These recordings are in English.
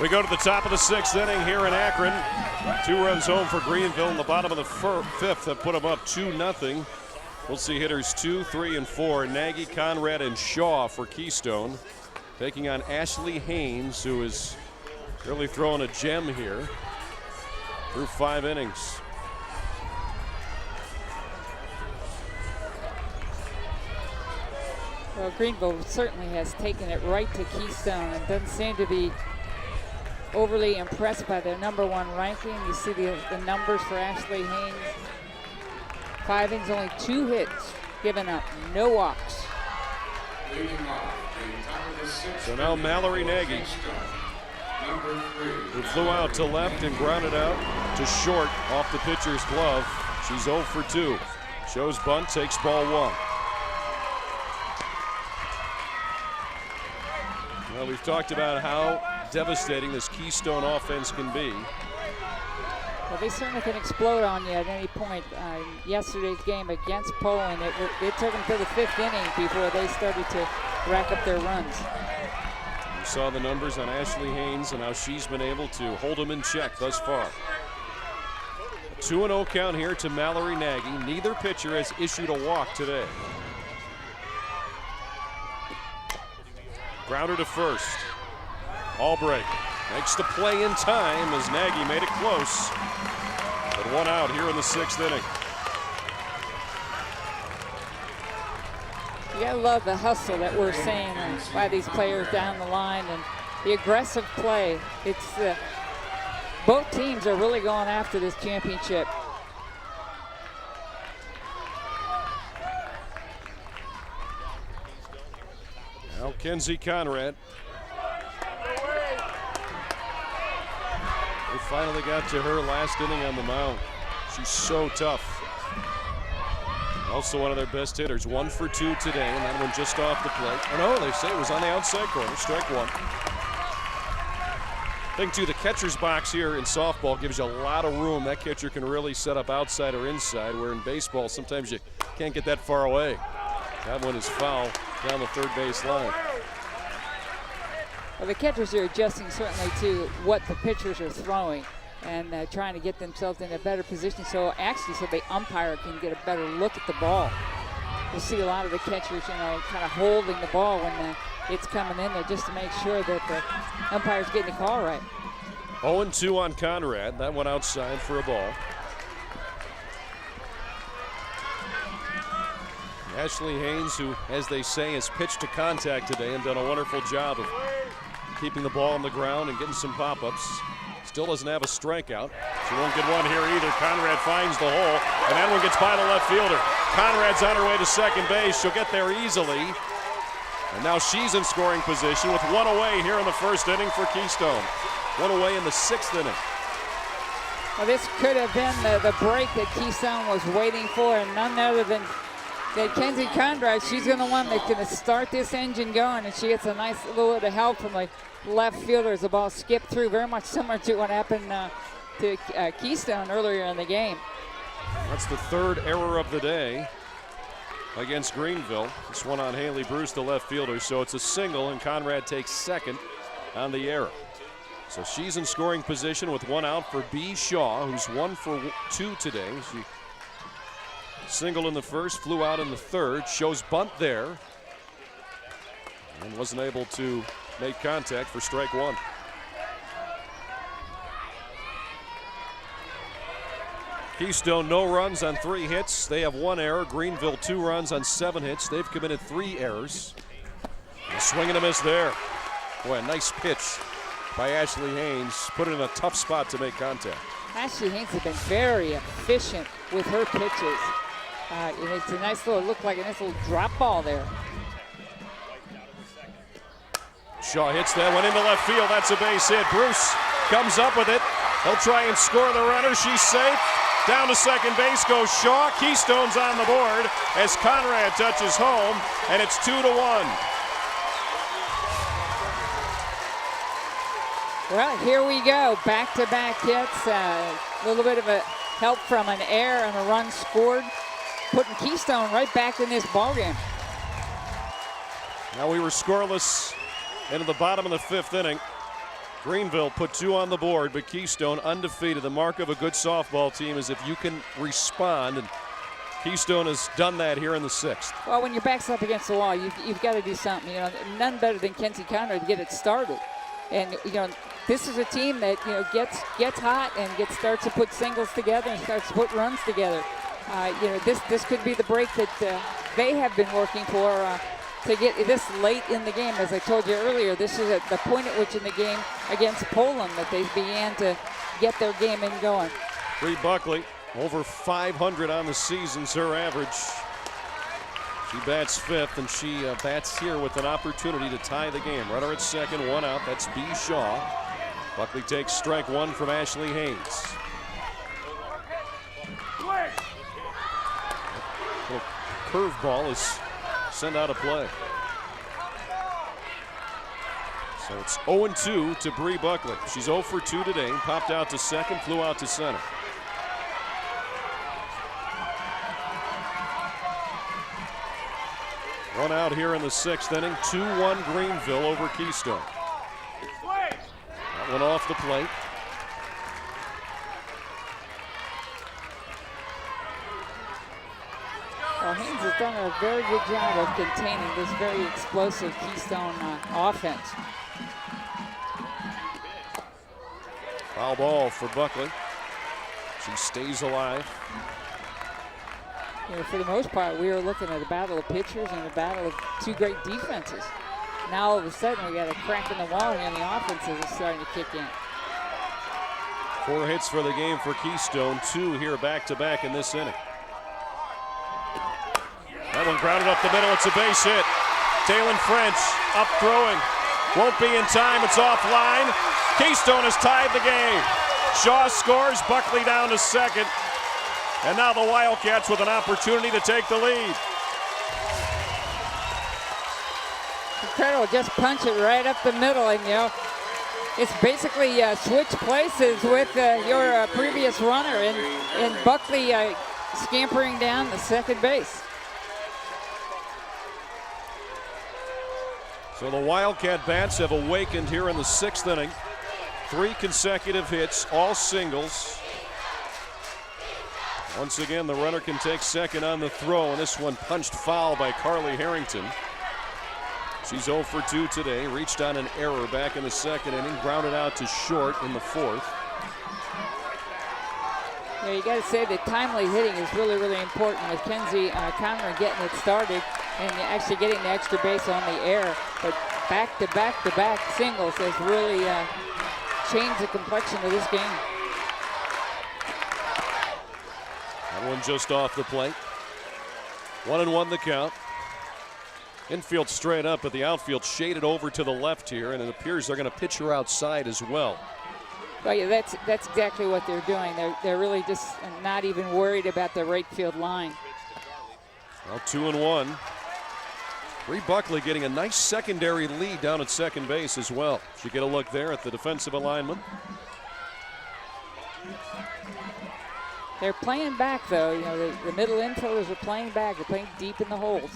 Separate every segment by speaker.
Speaker 1: We go to the top of the 6th inning here in Akron. 2 runs home for Greenville in the bottom of the 5th that put them up 2-0. We'll see hitters 2, 3, and 4. Nagy, Conrad, and Shaw for Keystone. Taking on Ashley Haynes, who is really throwing a gem here through 5 innings.
Speaker 2: Well, Greenville certainly has taken it right to Keystone and doesn't seem to be overly impressed by their #1 ranking. You see the numbers for Ashley Haynes. 5 innings, only 2 hits given up, no walks.
Speaker 1: So now Mallory Nagy, who flew out to left and grounded out to short off the pitcher's glove. She's 0 for 2. Shows bunt, takes ball 1. Well, we've talked about how devastating this Keystone offense can be.
Speaker 2: Well, they certainly can explode on you at any point. Yesterday's game against Poland, it took them to the 5th inning before they started to rack up their runs.
Speaker 1: You saw the numbers on Ashley Haynes and how she's been able to hold them in check thus far. 2-0 count here to Mallory Nagy. Neither pitcher has issued a walk today. Grounder to first. Albright makes the play in time as Nagy made it close. But 1 out here in the 6th inning.
Speaker 2: You gotta love the hustle that we're seeing by these players down the line and the aggressive play. It's both teams are really going after this championship.
Speaker 1: Now Kenzie Conrad. They finally got to her last inning on the mound. She's so tough. Also one of their best hitters. 1 for 2 today, and that one just off the plate. Oh no, they say it was on the outside corner. Strike 1. Thing too, the catcher's box here in softball gives you a lot of room. That catcher can really set up outside or inside, where in baseball sometimes you can't get that far away. That one is foul down the 3rd base line.
Speaker 2: Well, the catchers are adjusting certainly to what the pitchers are throwing and trying to get themselves in a better position so the umpire can get a better look at the ball. You'll see a lot of the catchers, kind of holding the ball when it's coming in there just to make sure that the umpire's getting the call right.
Speaker 1: 0-2 on Conrad. That went outside for a ball. Ashley Haynes, who, as they say, has pitched to contact today and done a wonderful job of keeping the ball on the ground and getting some pop-ups. Still doesn't have a strikeout. She won't get one here either. Conrad finds the hole, and that one gets by the left fielder. Conrad's on her way to second base. She'll get there easily. And now she's in scoring position with 1 away here in the 1st inning for Keystone. 1 away in the 6th inning.
Speaker 2: Well, this could have been the break that Keystone was waiting for, and none other than Kenzie Conrad. She's going to one that's going to start this engine going, and she gets a nice little bit of help from the left fielder as the ball skipped through, very much similar to what happened to Keystone earlier in the game.
Speaker 1: That's the 3rd error of the day against Greenville. This one on Haley Bruce, the left fielder. So it's a single, and Conrad takes 2nd on the error. So she's in scoring position with 1 out for B. Shaw, who's 1 for 2 today. She singled in the 1st, flew out in the 3rd, shows bunt there, and wasn't able to make contact for strike 1. Keystone, no runs on 3 hits. They have 1 error. Greenville, 2 runs on 7 hits. They've committed 3 errors. A swing and a miss there. Boy, a nice pitch by Ashley Haynes. Put it in a tough spot to make contact.
Speaker 2: Ashley Haynes has been very efficient with her pitches. It's a nice little, look like a nice little drop ball there.
Speaker 1: Shaw hits that one into left field. That's a base hit. Bruce comes up with it. He'll try and score the runner. She's safe. Down to second base goes Shaw. Keystone's on the board as Conrad touches home, and it's 2-1.
Speaker 2: Well, here we go. Back-to-back hits. A little bit of a help from an error and a run scored, putting Keystone right back in this ballgame.
Speaker 1: Now we were scoreless into the bottom of the 5th inning. Greenville put 2 on the board, but Keystone undefeated. The mark of a good softball team is if you can respond, and Keystone has done that here in the 6th.
Speaker 2: Well, when your back's up against the wall, you've got to do something. You know, none better than Kenzie Conrad to get it started. And you know, this is a team that gets hot and starts to put singles together and starts to put runs together. This could be the break that they have been working for. To get this late in the game. As I told you earlier, this is the point at which in the game against Poland that they began to get their game in going.
Speaker 1: Bree Buckley, over 500 on the season's her average. She bats 5th, and she bats here with an opportunity to tie the game. Runner at second, 1 out. That's B. Shaw. Buckley takes strike 1 from Ashley Haynes. Little curveball is send out a play. So it's 0-2 to Bree Buckley. She's 0 for 2 today. Popped out to second, flew out to center. One out here in the 6th inning. 2-1 Greenville over Keystone. That one off the plate.
Speaker 2: Well, Haynes has done a very good job of containing this very explosive Keystone offense.
Speaker 1: Foul ball for Buckley. She stays alive.
Speaker 2: You know, for the most part, we were looking at a battle of pitchers and a battle of 2 great defenses. Now all of a sudden we got a crack in the wall here, and the offenses are starting to kick in.
Speaker 1: 4 hits for the game for Keystone, 2 here back-to-back in this inning. That one grounded up the middle. It's a base hit. Taylon French up throwing. Won't be in time. It's offline. Keystone has tied the game. Shaw scores. Buckley down to second. And now the Wildcats with an opportunity to take the lead.
Speaker 2: Incredible. Just punch it right up the middle. And, you know, it's basically switch places with your previous runner. And Buckley scampering down the second base.
Speaker 1: So the Wildcat bats have awakened here in the 6th inning. 3 consecutive hits, all singles. Once again, the runner can take second on the throw, and this one punched foul by Carly Harrington. She's 0 for 2 today, reached on an error back in the 2nd inning, grounded out to short in the 4th.
Speaker 2: Yeah, you got to say that timely hitting is really, really important with Kenzie Conrad getting it started and actually getting the extra base on the air. But back-to-back singles has really changed the complexion of this game.
Speaker 1: That one just off the plate. 1-1 the count. Infield straight up, but the outfield shaded over to the left here, and it appears they're going to pitch her outside as well.
Speaker 2: Well, yeah, that's exactly what they're doing. They're really just not even worried about the right field line.
Speaker 1: Well, 2-1. Bree Buckley getting a nice secondary lead down at second base as well. She get a look there at the defensive alignment.
Speaker 2: They're playing back, though. You know, the middle infielders are playing back. They're playing deep in the holes.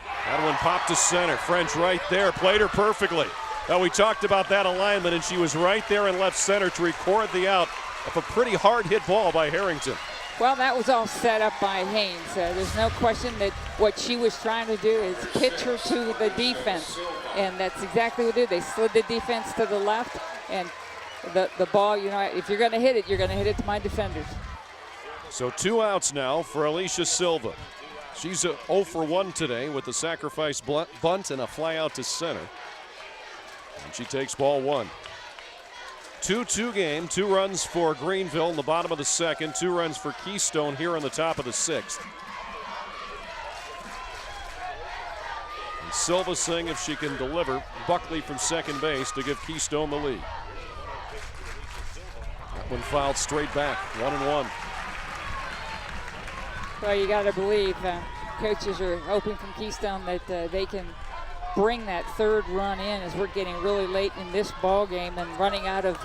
Speaker 1: That one popped to center. French right there, played her perfectly. Now, we talked about that alignment, and she was right there in left center to record the out of a pretty hard hit ball by Harrington.
Speaker 2: Well, that was all set up by Haynes. There's no question that what she was trying to do is pitch her to the defense, and that's exactly what they did. They slid the defense to the left, and the ball, you know, if you're going to hit it, you're going to hit it to my defenders.
Speaker 1: So 2 outs now for Alicia Silva. She's 0 for 1 today with the sacrifice bunt and a fly out to center. And she takes ball 1. 2-2 game, 2 runs for Greenville in the bottom of the 2nd, 2 runs for Keystone here in the top of the 6th. And Silva seeing if she can deliver Buckley from second base to give Keystone the lead. That one fouled straight back, 1-1.
Speaker 2: Well, you got to believe coaches are hoping from Keystone that they can bring that 3rd run in as we're getting really late in this ball game and running out of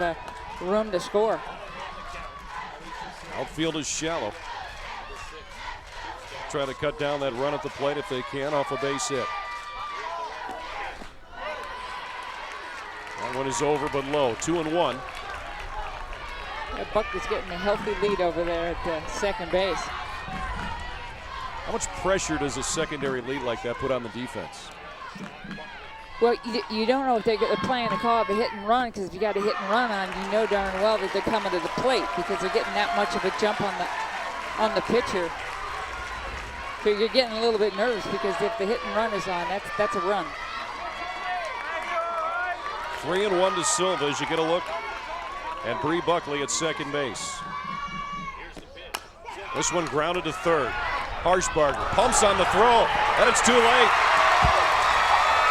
Speaker 2: room to score.
Speaker 1: Outfield is shallow. Try to cut down that run at the plate if they can off a base hit. That one is over but low. 2-1.
Speaker 2: Yeah, Buckley's getting a healthy lead over there at second base.
Speaker 1: How much pressure does a secondary lead like that put on the defense?
Speaker 2: Well, you don't know if they're playing a call of a hit and run, because if you got a hit and run on, you know darn well that they're coming to the plate because they're getting that much of a jump on the pitcher. So you're getting a little bit nervous because if the hit and run is on, that's a run.
Speaker 1: 3-1 to Silva as you get a look at Bree Buckley at second base. This one grounded to third. Harshbarger pumps on the throw, and it's too late.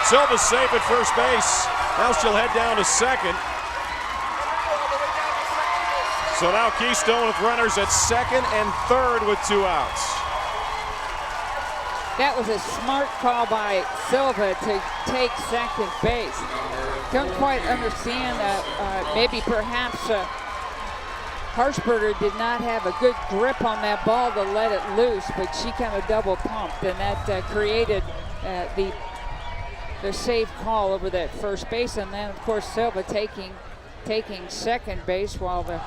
Speaker 1: Silva's safe at first base. Now she'll head down to second. So now Keystone with runners at second and third with 2 outs.
Speaker 2: That was a smart call by Silva to take second base. Don't quite understand maybe perhaps Harshbarger did not have a good grip on that ball to let it loose, but she kind of double pumped, and that created the safe call over that first base. And then of course Silva taking second base while the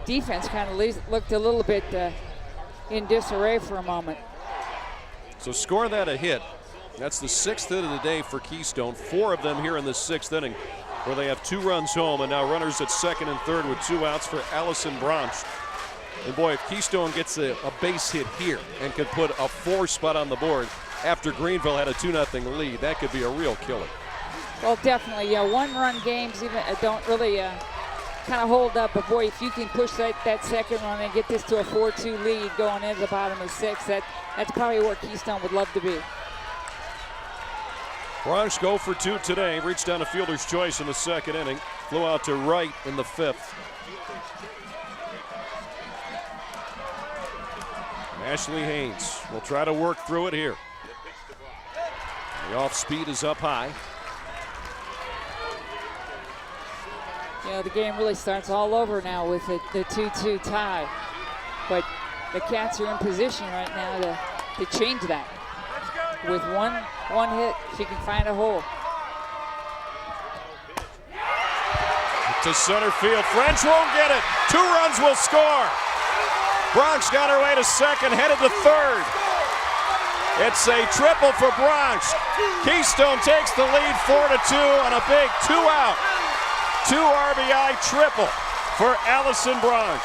Speaker 2: defense kind of looked a little bit in disarray for a moment.
Speaker 1: So score that a hit. That's the 6th hit of the day for Keystone. 4 of them here in the 6th inning, where they have 2 runs home, and now runners at second and third with 2 outs for Allison Bronch. And boy, if Keystone gets a base hit here and could put a 4 spot on the board after Greenville had a 2-0 lead, that could be a real killer.
Speaker 2: Well, definitely, yeah. 1-run games even don't really kind of hold up. But boy, if you can push that second run and get this to a 4-2 lead going into the bottom of the 6th, that's probably where Keystone would love to be.
Speaker 1: Bronx go for 2 today. Reached down a fielder's choice in the second inning. Flew out to right in the 5th. Ashley Haynes will try to work through it here. The off speed is up high.
Speaker 2: You know, the game really starts all over now with the 2-2 tie. But the Cats are in position right now to change that. With one hit, she can find a hole.
Speaker 1: To center field. French won't get it. 2 runs will score. Bronx got her way to second, headed to third. It's a triple for Bronx. Keystone takes the lead 4-2 on a big 2-out, 2 RBI triple for Allison Bronx.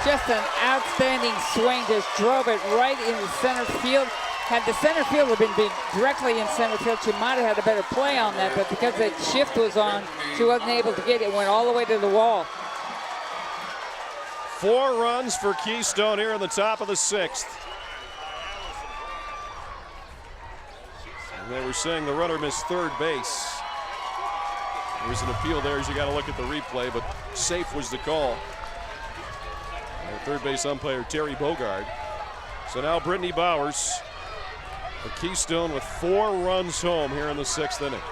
Speaker 2: Just an outstanding swing, just drove it right into center field. Had the center fielder been directly in center field, she might have had a better play on that, but because that shift was on, she wasn't able to get it. It went all the way to the wall.
Speaker 1: 4 runs for Keystone here in the top of the 6th. And they were saying the runner missed third base. There was an appeal there as you got to look at the replay, but safe was the call. And third base umpire Terry Bogard. So now Brittany Bowers for Keystone with 4 runs home here in the 6th inning.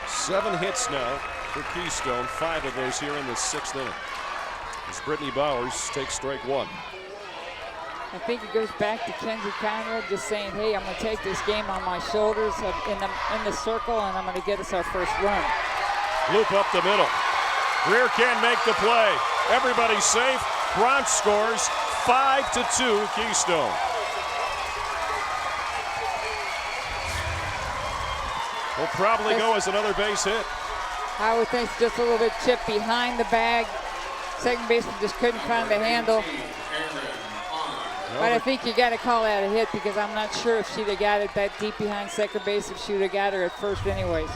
Speaker 1: Seven hits now for Keystone, 5 of those here in the 6th inning. As Brittany Bowers takes strike 1.
Speaker 2: I think it goes back to Kenzie Conrad just saying, hey, I'm going to take this game on my shoulders in the circle, and I'm going to get us our first run.
Speaker 1: Loop up the middle. Greer can't make the play. Everybody's safe. Bronx scores 5-2 Keystone. Will probably go as another base hit.
Speaker 2: I would think just a little bit chipped behind the bag. Second baseman just couldn't find the handle. But I think you got to call that a hit because I'm not sure if she'd have got it that deep behind second base if she would have got her at first anyways.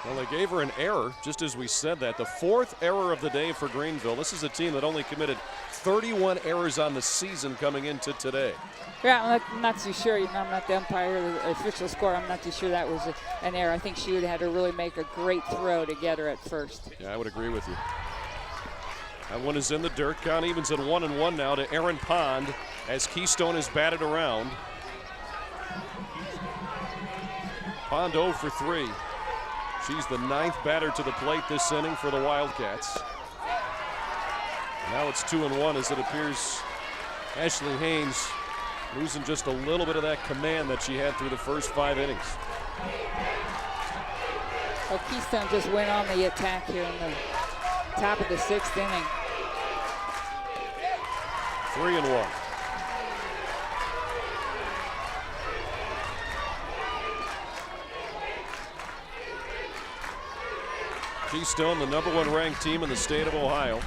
Speaker 1: Well, they gave her an error, just as we said that. The 4th error of the day for Greenville. This is a team that only committed 31 errors on the season coming into today.
Speaker 2: Yeah, I'm not too sure. You know, I'm not the umpire, the official score. I'm not too sure that was an error. I think she would have had to really make a great throw to get her at first.
Speaker 1: Yeah, I would agree with you. That one is in the dirt. Count evens at 1-1 now to Aaron Pond as Keystone is batted around. Pond 0 for 3. She's the 9th batter to the plate this inning for the Wildcats. Now it's 2-1 as it appears Ashley Haynes losing just a little bit of that command that she had through the first 5 innings.
Speaker 2: Well, Keystone just went on the attack here in the top of the 6th inning.
Speaker 1: 3-1. Keystone, the #1 ranked team in the state of Ohio,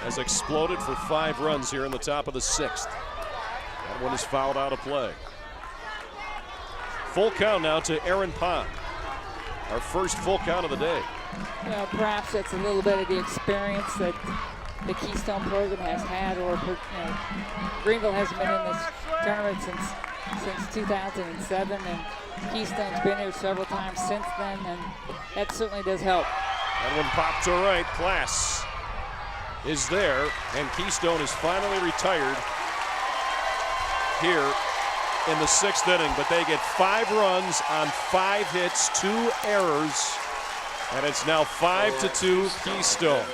Speaker 1: has exploded for 5 runs here in the top of the 6th. That one is fouled out of play. Full count now to Aaron Pond. Our first full count of the day.
Speaker 2: You know, perhaps that's a little bit of the experience that the Keystone program has had, or Greenville hasn't been in this tournament since 2007, and Keystone's been here several times since then, and that certainly does help.
Speaker 1: That one popped to right. Class is there, and Keystone is finally retired here in the 6th inning, but they get 5 runs on 5 hits, 2 errors, and it's now 5-2 Keystone.